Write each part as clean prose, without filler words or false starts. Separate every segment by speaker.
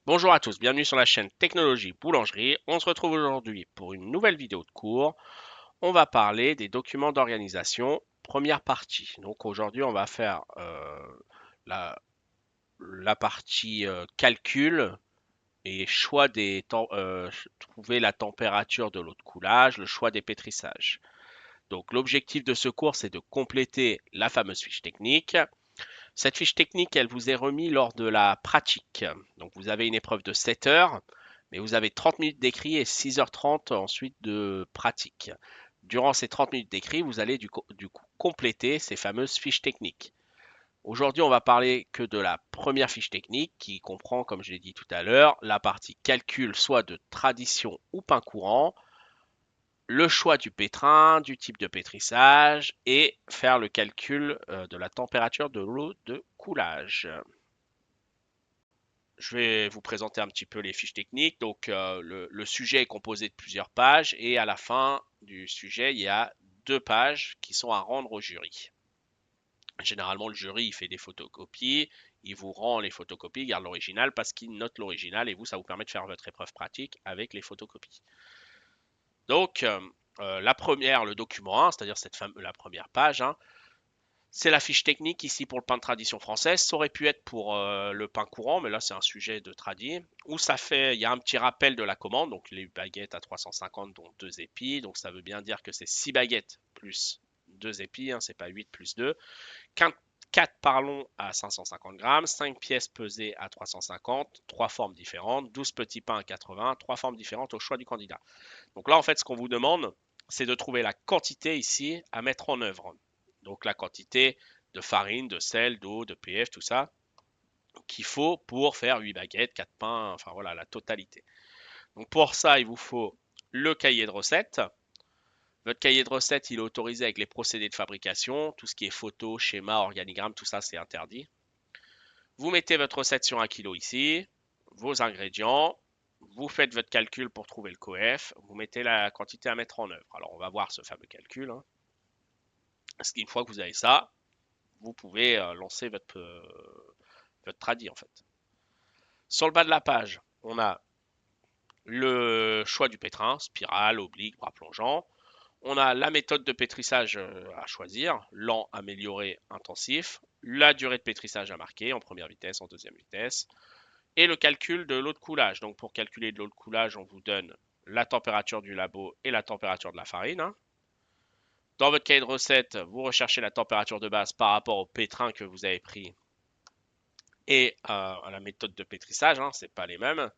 Speaker 1: Bonjour à tous, bienvenue sur la chaîne Technologie Boulangerie. On se retrouve aujourd'hui pour une nouvelle vidéo de cours. On va parler des documents d'organisation, première partie. Donc aujourd'hui, on va faire la, la partie calcul et choix trouver la température de l'eau de coulage, le choix des pétrissages. Donc l'objectif de ce cours, c'est de compléter la fameuse fiche technique. Cette fiche technique, elle vous est remise lors de la pratique. Donc vous avez une épreuve de 7 heures, mais vous avez 30 minutes d'écrit et 6h30 ensuite de pratique. Durant ces 30 minutes d'écrit, vous allez du coup compléter ces fameuses fiches techniques. Aujourd'hui, on va parler que de la première fiche technique qui comprend, comme je l'ai dit tout à l'heure, la partie calcul soit de tradition ou pain courant, le choix du pétrin, du type de pétrissage et faire le calcul de la température de l'eau de coulage. Je vais vous présenter un petit peu les fiches techniques. Donc, le sujet est composé de plusieurs pages et à la fin du sujet, il y a 2 pages qui sont à rendre au jury. Généralement, le jury il fait des photocopies, il vous rend les photocopies, il garde l'original parce qu'il note l'original et vous, ça vous permet de faire votre épreuve pratique avec les photocopies. Donc, la première, le document 1, c'est-à-dire la première page, hein, c'est la fiche technique ici pour le pain de tradition française. Ça aurait pu être pour le pain courant, mais là c'est un sujet de tradi. Où il y a un petit rappel de la commande, donc les baguettes à 350 dont 2 épis. Donc ça veut bien dire que c'est 6 baguettes plus 2 épis, hein, c'est pas 8 plus 2. 4 parlons à 550 grammes, 5 pièces pesées à 350, 3 formes différentes, 12 petits pains à 80, 3 formes différentes au choix du candidat. Donc là en fait ce qu'on vous demande, c'est de trouver la quantité ici à mettre en œuvre. Donc la quantité de farine, de sel, d'eau, de PF, tout ça, qu'il faut pour faire 8 baguettes, 4 pains, enfin voilà, la totalité. Donc pour ça, il vous faut le cahier de recettes. Votre cahier de recettes, il est autorisé avec les procédés de fabrication. Tout ce qui est photo, schéma, organigramme, tout ça, c'est interdit. Vous mettez votre recette sur 1 kilo ici, vos ingrédients, vous faites votre calcul pour trouver le coef, vous mettez la quantité à mettre en œuvre. Alors on va voir ce fameux calcul, hein. Parce qu'une fois que vous avez ça, vous pouvez lancer votre tradi en fait. Sur le bas de la page, on a le choix du pétrin, spirale, oblique, bras plongeant. On a la méthode de pétrissage à choisir, lent, amélioré, intensif. La durée de pétrissage à marquer en première vitesse, en deuxième vitesse. Et le calcul de l'eau de coulage. Donc pour calculer de l'eau de coulage, on vous donne la température du labo et la température de la farine, hein. Dans votre cahier de recettes, vous recherchez la température de base par rapport au pétrin que vous avez pris et à la méthode de pétrissage, hein, c'est pas les mêmes.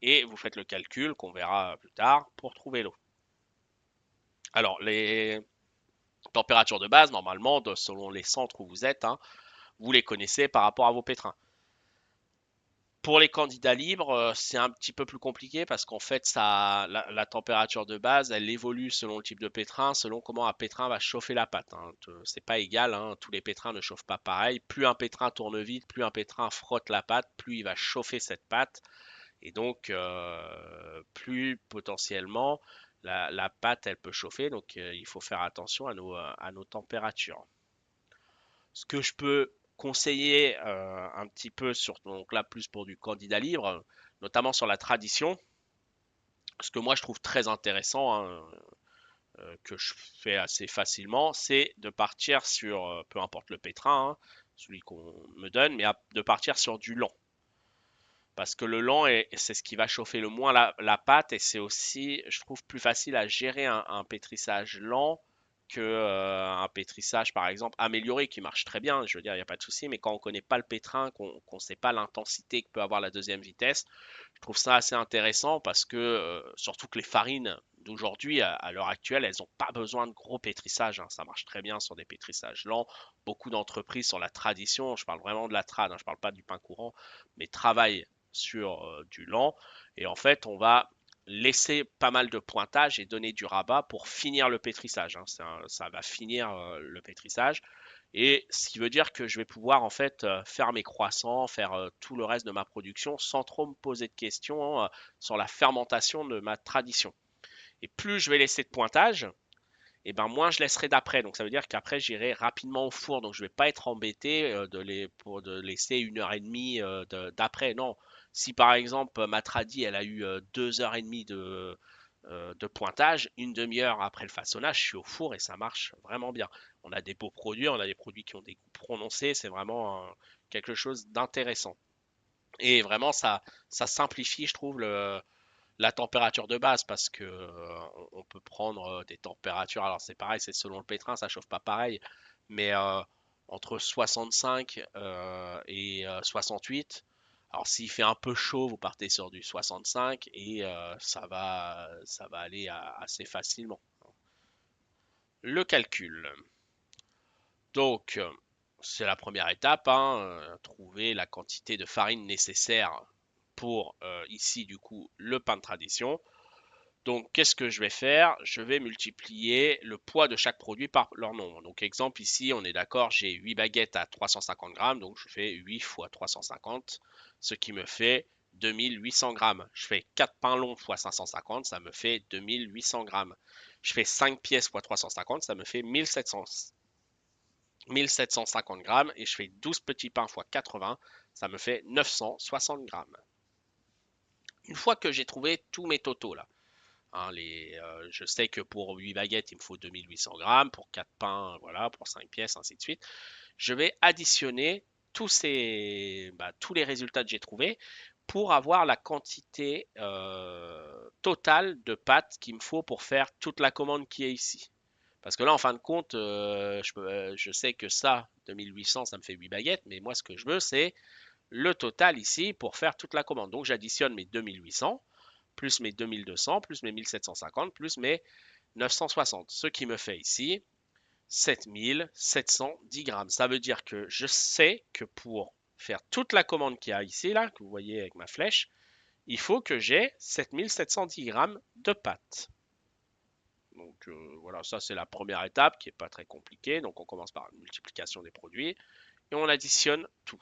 Speaker 1: Et vous faites le calcul qu'on verra plus tard pour trouver l'eau. Alors, les températures de base, normalement, selon les centres où vous êtes, hein, vous les connaissez par rapport à vos pétrins. Pour les candidats libres, c'est un petit peu plus compliqué parce qu'en fait, la température de base, elle évolue selon le type de pétrin, selon comment un pétrin va chauffer la pâte, hein. C'est pas égal, hein, tous les pétrins ne chauffent pas pareil. Plus un pétrin tourne vite, plus un pétrin frotte la pâte, plus il va chauffer cette pâte. Et donc, plus potentiellement, la pâte, elle peut chauffer. Donc, il faut faire attention à nos températures. Ce que je peux conseiller un petit peu sur, donc là, plus pour du candidat libre, notamment sur la tradition, ce que moi je trouve très intéressant, hein, que je fais assez facilement, c'est de partir sur, peu importe le pétrin, hein, celui qu'on me donne, mais de partir sur du lent. Parce que le lent, c'est ce qui va chauffer le moins la pâte et c'est aussi, je trouve, plus facile à gérer un pétrissage lent que un pétrissage, par exemple, amélioré qui marche très bien. Je veux dire, il n'y a pas de souci, mais quand on ne connaît pas le pétrin, qu'on ne sait pas l'intensité que peut avoir la deuxième vitesse, je trouve ça assez intéressant parce que, surtout que les farines d'aujourd'hui, à l'heure actuelle, elles n'ont pas besoin de gros pétrissage, hein. Ça marche très bien sur des pétrissages lents. Beaucoup d'entreprises sur la tradition, je parle vraiment de la trad, hein, je ne parle pas du pain courant, mais travaillent sur du lent. Et en fait, on va laisser pas mal de pointage et donner du rabat pour finir le pétrissage, hein. Ça va finir le pétrissage. Et ce qui veut dire que je vais pouvoir en fait faire mes croissants, faire tout le reste de ma production sans trop me poser de questions sur la fermentation de ma tradition. Et plus je vais laisser de pointage, et ben moins je laisserai d'après. Donc ça veut dire qu'après j'irai rapidement au four. Donc je vais pas être embêté de laisser 1 heure et demie d'après. Non. Si par exemple ma tradi elle a eu 2 heures et demie de pointage, une demi-heure après le façonnage, je suis au four et ça marche vraiment bien. On a des beaux produits, on a des produits qui ont des goûts prononcés, c'est vraiment quelque chose d'intéressant. Et vraiment, ça simplifie, je trouve, la température de base parce que on peut prendre des températures. Alors c'est pareil, c'est selon le pétrin, ça chauffe pas pareil, mais entre 65 et 68. Alors s'il fait un peu chaud, vous partez sur du 65 et ça va aller assez facilement. Le calcul. Donc, c'est la première étape, hein, trouver la quantité de farine nécessaire pour ici du coup le pain de tradition. Donc, qu'est-ce que je vais faire? Je vais multiplier le poids de chaque produit par leur nombre. Donc, exemple ici, on est d'accord, j'ai 8 baguettes à 350 grammes, donc je fais 8 fois 350, ce qui me fait 2800 grammes. Je fais 4 pains longs fois 550, ça me fait 2800 grammes. Je fais 5 pièces fois 350, ça me fait 1750 grammes et je fais 12 petits pains fois 80, ça me fait 960 grammes. Une fois que j'ai trouvé tous mes totaux là, hein, je sais que pour 8 baguettes, il me faut 2800 grammes, pour 4 pains, voilà, pour 5 pièces, ainsi de suite. Je vais additionner tous les résultats que j'ai trouvés pour avoir la quantité totale de pâtes qu'il me faut pour faire toute la commande qui est ici. Parce que là, en fin de compte, je sais que ça, 2800, ça me fait 8 baguettes, mais moi, ce que je veux, c'est le total ici pour faire toute la commande. Donc, j'additionne mes 2800, plus mes 2200, plus mes 1750, plus mes 960, ce qui me fait ici 7710 grammes. Ça veut dire que je sais que pour faire toute la commande qu'il y a ici, là, que vous voyez avec ma flèche, il faut que j'ai 7710 grammes de pâte. Donc voilà, ça c'est la première étape qui n'est pas très compliquée. Donc on commence par une multiplication des produits et on additionne tout.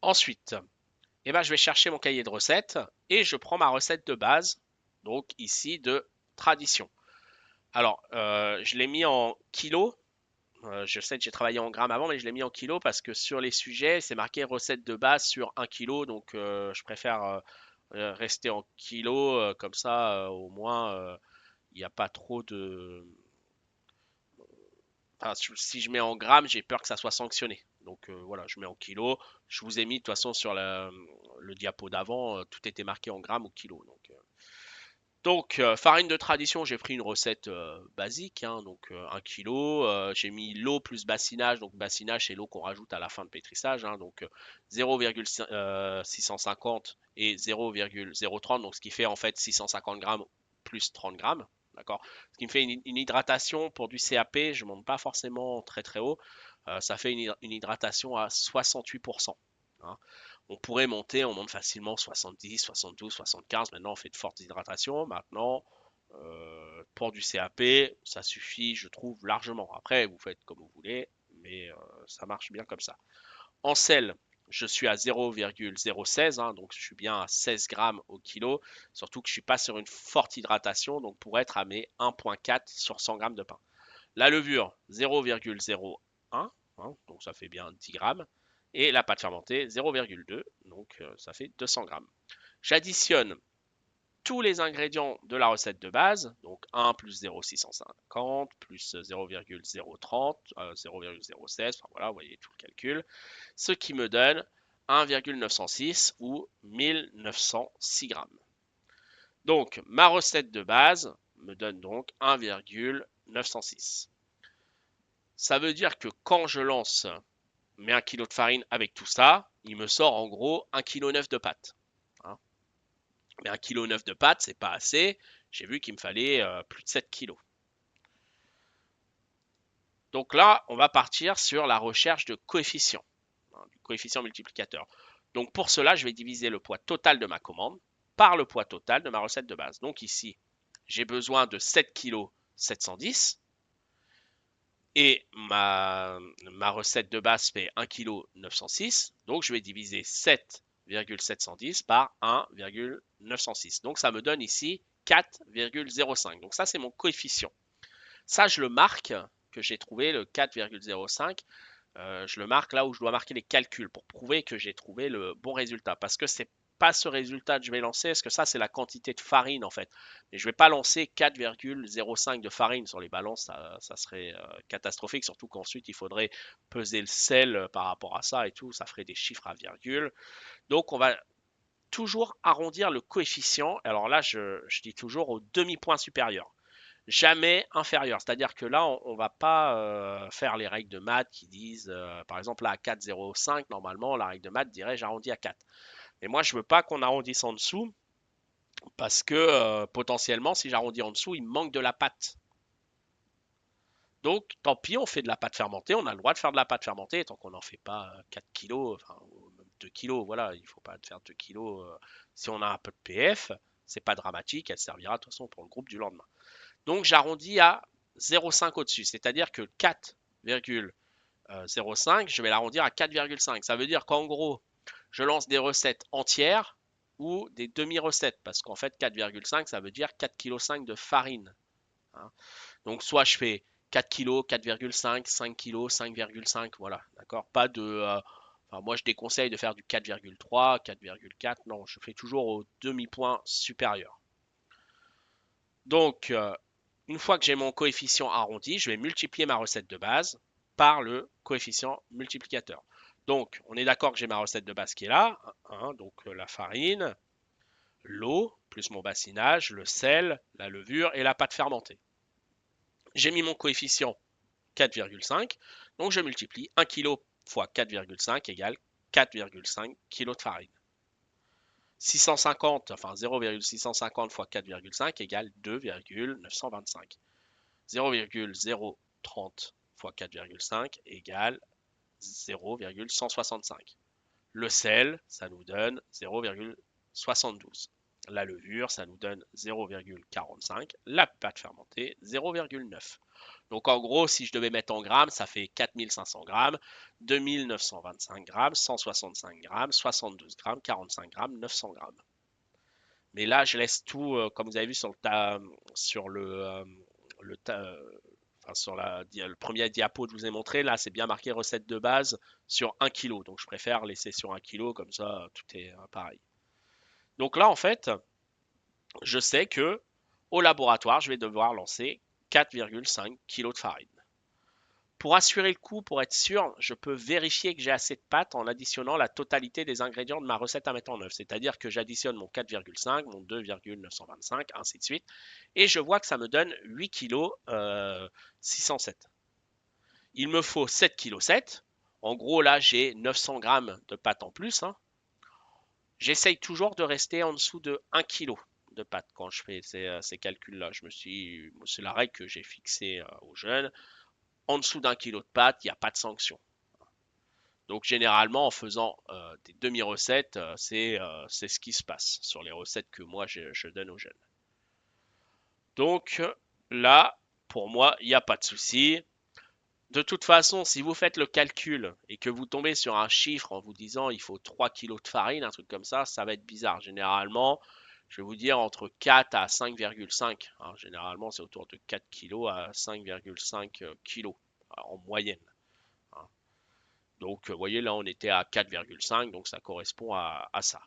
Speaker 1: Ensuite, eh ben, je vais chercher mon cahier de recettes et je prends ma recette de base, donc ici de tradition. Alors, je l'ai mis en kilos. Je sais que j'ai travaillé en grammes avant, mais je l'ai mis en kilos parce que sur les sujets, c'est marqué recette de base sur 1 kilo. Donc, je préfère rester en kilos. Comme ça, au moins, il n'y a pas trop de. Enfin, si je mets en grammes, j'ai peur que ça soit sanctionné. Donc voilà, je mets en kilos. Je vous ai mis de toute façon sur le diapo d'avant, tout était marqué en grammes ou kilos. Donc, farine de tradition, j'ai pris une recette basique, hein, donc 1 kg. J'ai mis l'eau plus bassinage, donc bassinage c'est l'eau qu'on rajoute à la fin de pétrissage, hein, donc 0,650 et 0,030, donc ce qui fait en fait 650 grammes plus 30 grammes, d'accord? Ce qui me fait une hydratation pour du CAP, je ne monte pas forcément très très haut, ça fait une hydratation à 68%. Hein. On pourrait monter, on monte facilement 70, 72, 75. Maintenant, on fait de fortes hydratations. Maintenant, pour du CAP, ça suffit, je trouve, largement. Après, vous faites comme vous voulez, mais ça marche bien comme ça. En sel, je suis à 0,016, hein, donc je suis bien à 16 grammes au kilo. Surtout que je ne suis pas sur une forte hydratation, donc pour être à mes 1,4 sur 100 grammes de pain. La levure, 0,01, hein, donc ça fait bien 10 grammes. Et la pâte fermentée, 0,2, donc ça fait 200 grammes. J'additionne tous les ingrédients de la recette de base, donc 1 plus 0,650 plus 0,030, 0,016, enfin voilà, vous voyez tout le calcul, ce qui me donne 1,906 ou 1906 grammes. Donc ma recette de base me donne donc 1,906. Ça veut dire que quand je lance mes 1 kg de farine avec tout ça, il me sort en gros 1,9 kg de pâtes. Hein. Mais 1,9 kg de pâtes, c'est pas assez. J'ai vu qu'il me fallait plus de 7 kg. Donc là, on va partir sur la recherche de coefficient, hein, du coefficient multiplicateur. Donc pour cela, je vais diviser le poids total de ma commande par le poids total de ma recette de base. Donc ici, j'ai besoin de 7 kg 710 et ma recette de base fait 1 kg 906. Donc je vais diviser 7,710 par 1,906. Donc ça me donne ici 4,05. Donc ça, c'est mon coefficient. Ça, je le marque, que j'ai trouvé le 4,05. Je le marque là où je dois marquer les calculs pour prouver que j'ai trouvé le bon résultat. Parce que c'est pas ce résultat que je vais lancer, parce que ça, c'est la quantité de farine en fait. Mais je vais pas lancer 4,05 de farine sur les balances, ça serait catastrophique, surtout qu'ensuite il faudrait peser le sel par rapport à ça et tout, ça ferait des chiffres à virgule. Donc on va toujours arrondir le coefficient. Alors là, je dis toujours au demi-point supérieur, jamais inférieur. C'est-à-dire que là, on ne va pas faire les règles de maths qui disent, par exemple, là, à 4,05, normalement, la règle de maths dirait j'arrondis à 4. Mais moi, je ne veux pas qu'on arrondisse en dessous parce que potentiellement, si j'arrondis en dessous, il me manque de la pâte. Donc, tant pis, on fait de la pâte fermentée. On a le droit de faire de la pâte fermentée tant qu'on n'en fait pas 4 kilos, enfin, ou même 2 kilos. Voilà, il ne faut pas faire 2 kilos. Si on a un peu de PF, c'est pas dramatique. Elle servira de toute façon pour le groupe du lendemain. Donc j'arrondis à 0,5 au-dessus, c'est-à-dire que 4,05, je vais l'arrondir à 4,5. Ça veut dire qu'en gros, je lance des recettes entières ou des demi-recettes, parce qu'en fait 4,5, ça veut dire 4,5 kg de farine. Hein. Donc soit je fais 4 kg, 4,5, 5 kg, 5,5, voilà, d'accord. Pas de... enfin, moi je déconseille de faire du 4,3, 4,4, non, je fais toujours au demi-point supérieur. Donc, une fois que j'ai mon coefficient arrondi, je vais multiplier ma recette de base par le coefficient multiplicateur. Donc, on est d'accord que j'ai ma recette de base qui est là, hein, donc la farine, l'eau, plus mon bassinage, le sel, la levure et la pâte fermentée. J'ai mis mon coefficient 4,5, donc je multiplie 1 kg fois 4,5 égale 4,5 kg de farine. 650, enfin 0,650 fois 4,5 égale 2,925. 0,030 fois 4,5 égale 0,165. Le sel, ça nous donne 0,72. La levure, ça nous donne 0,45. La pâte fermentée, 0,9. Donc en gros, si je devais mettre en grammes, ça fait 4500 grammes, 2925 grammes, 165 grammes, 72 grammes, 45 grammes, 900 grammes. Mais là, je laisse tout, comme vous avez vu sur le premier diapo que je vous ai montré, là, c'est bien marqué recette de base sur 1 kg. Donc, je préfère laisser sur 1 kg, comme ça, tout est pareil. Donc là, en fait, je sais que au laboratoire, je vais devoir lancer 4,5 kg de farine. Pour assurer le coup, pour être sûr, je peux vérifier que j'ai assez de pâte en additionnant la totalité des ingrédients de ma recette à mettre en œuvre. C'est-à-dire que j'additionne mon 4,5, mon 2,925, ainsi de suite. Et je vois que ça me donne 8 kg 607. Il me faut 7 kg 7. En gros, là, j'ai 900 grammes de pâte en plus. Hein. J'essaye toujours de rester en dessous de 1 kg de pâte quand je fais ces calculs-là. C'est la règle que j'ai fixée aux jeunes. En dessous d'un kilo de pâte, il n'y a pas de sanction. Donc généralement, en faisant des demi-recettes, c'est ce qui se passe sur les recettes que moi je donne aux jeunes. Donc là, pour moi, il n'y a pas de souci. De toute façon, si vous faites le calcul et que vous tombez sur un chiffre en vous disant il faut 3 kilos de farine, un truc comme ça va être bizarre. Généralement, je vais vous dire entre 4 à 5,5. Hein, généralement, c'est autour de 4 kilos à 5,5 kilos en moyenne. Hein. Donc, vous voyez, là, on était à 4,5, donc ça correspond à ça.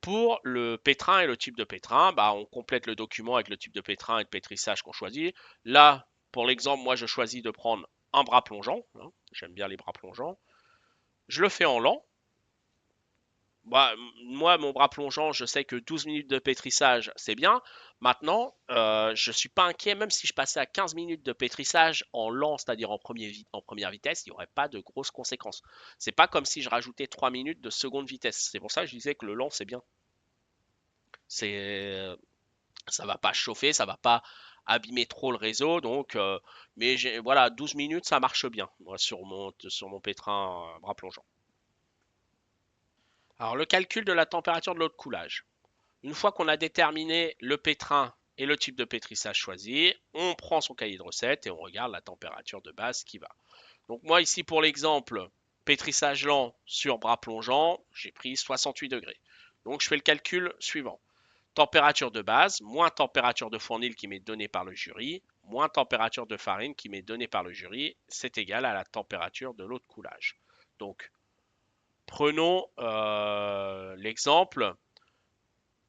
Speaker 1: Pour le pétrin et le type de pétrin, bah, on complète le document avec le type de pétrin et de pétrissage qu'on choisit. Là, pour l'exemple, moi, je choisis de prendre un bras plongeant. Hein, j'aime bien les bras plongeants. Je le fais en lent. Bah, moi, mon bras plongeant, je sais que 12 minutes de pétrissage, c'est bien. Maintenant, je ne suis pas inquiet, même si je passais à 15 minutes de pétrissage en lent, c'est-à-dire en première vitesse, il n'y aurait pas de grosses conséquences. C'est pas comme si je rajoutais 3 minutes de seconde vitesse. C'est pour ça que je disais que le lent, c'est bien. C'est, ça va pas chauffer, ça va pas abîmer trop le réseau, donc, mais voilà, 12 minutes, ça marche bien, moi, sur mon pétrin bras plongeant. Alors, le calcul de la température de l'eau de coulage. Une fois qu'on a déterminé le pétrin et le type de pétrissage choisi, on prend son cahier de recettes et on regarde la température de base qui va. Donc moi ici pour l'exemple, pétrissage lent sur bras plongeant, j'ai pris 68 degrés. Donc je fais le calcul suivant. Température de base, moins température de fournil qui m'est donnée par le jury, moins température de farine qui m'est donnée par le jury, c'est égal à la température de l'eau de coulage. Donc, prenons l'exemple,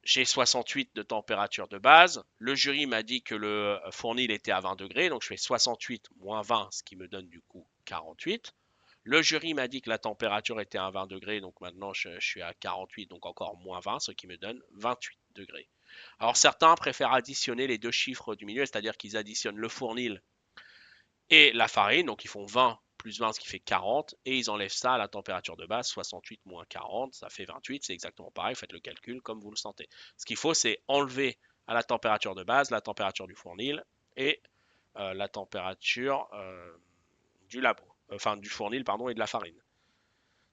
Speaker 1: j'ai 68 de température de base, le jury m'a dit que le fournil était à 20 degrés, donc je fais 68 moins 20, ce qui me donne du coup 48. Le jury m'a dit que la température était à 20 degrés, donc maintenant je suis à 48, donc encore moins 20, ce qui me donne 28 degrés. Alors certains préfèrent additionner les deux chiffres du milieu, c'est-à-dire qu'ils additionnent le fournil et la farine, donc ils font 20 plus 20, ce qui fait 40, et ils enlèvent ça à la température de base, 68 moins 40, ça fait 28, c'est exactement pareil, faites le calcul comme vous le sentez. Ce qu'il faut, c'est enlever à la température de base la température du fournil et la température du labo, enfin du fournil, pardon, et de la farine.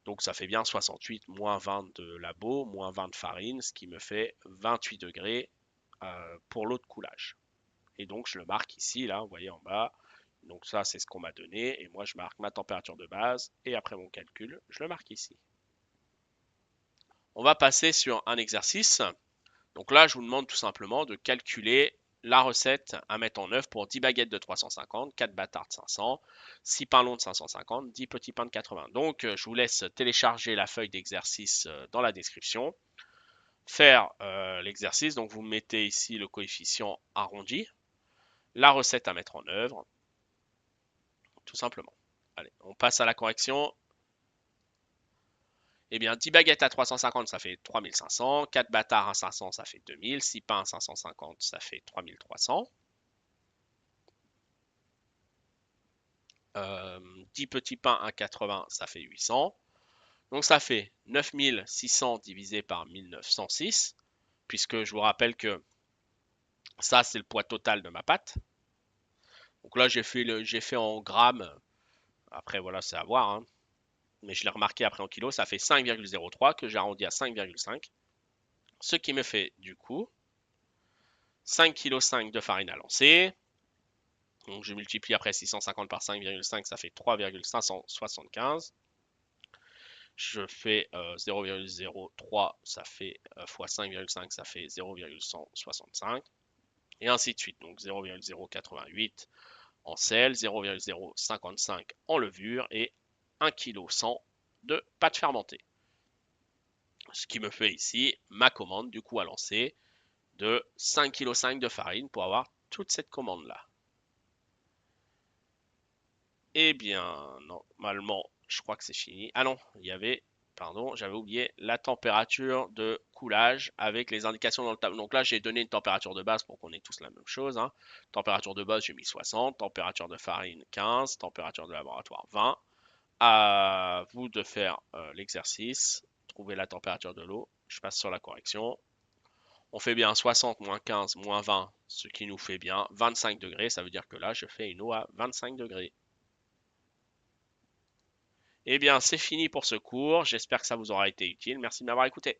Speaker 1: Donc ça fait bien 68 moins 20 de labo, moins 20 de farine, ce qui me fait 28 degrés pour l'eau de coulage. Et donc je le marque ici, là, vous voyez en bas. Donc ça, c'est ce qu'on m'a donné. Et moi, je marque ma température de base. Et après mon calcul, je le marque ici. On va passer sur un exercice. Donc là, je vous demande tout simplement de calculer la recette à mettre en œuvre pour 10 baguettes de 350, 4 bâtards de 500, 6 pains longs de 550, 10 petits pains de 80. Donc, je vous laisse télécharger la feuille d'exercice dans la description. Faire l'exercice, donc vous mettez ici le coefficient arrondi, la recette à mettre en œuvre, tout simplement. Allez, on passe à la correction. Eh bien, 10 baguettes à 350, ça fait 3500. 4 bâtards à 500, ça fait 2000. 6 pains à 550, ça fait 3300. 10 petits pains à 80, ça fait 800. Donc ça fait 9600 divisé par 1906, puisque je vous rappelle que ça, c'est le poids total de ma pâte. Donc là, j'ai fait en grammes. Après, voilà, c'est à voir, hein. Mais je l'ai remarqué après en kilos, ça fait 5,03 que j'ai arrondi à 5,5. Ce qui me fait du coup 5,5 kg de farine à lancer. Donc je multiplie après 650 par 5,5, ça fait 3,575. Je fais 0,03, ça fait fois 5,5, ça fait 0,165. Et ainsi de suite. Donc 0,088 en sel, 0,055 en levure et 1,1 kg de pâte fermentée. Ce qui me fait ici ma commande du coup à lancer de 5,5 kg de farine pour avoir toute cette commande-là. Eh bien, normalement, je crois que c'est fini. Ah non, il y avait, pardon, j'avais oublié la température de coulage avec les indications dans le tableau. Donc là, j'ai donné une température de base pour qu'on ait tous la même chose, hein. Température de base, j'ai mis 60. Température de farine, 15. Température de laboratoire, 20. À vous de faire l'exercice. Trouver la température de l'eau. Je passe sur la correction. On fait bien 60 moins 15 moins 20, ce qui nous fait bien 25 degrés. Ça veut dire que là, je fais une eau à 25 degrés. Eh bien, c'est fini pour ce cours. J'espère que ça vous aura été utile. Merci de m'avoir écouté.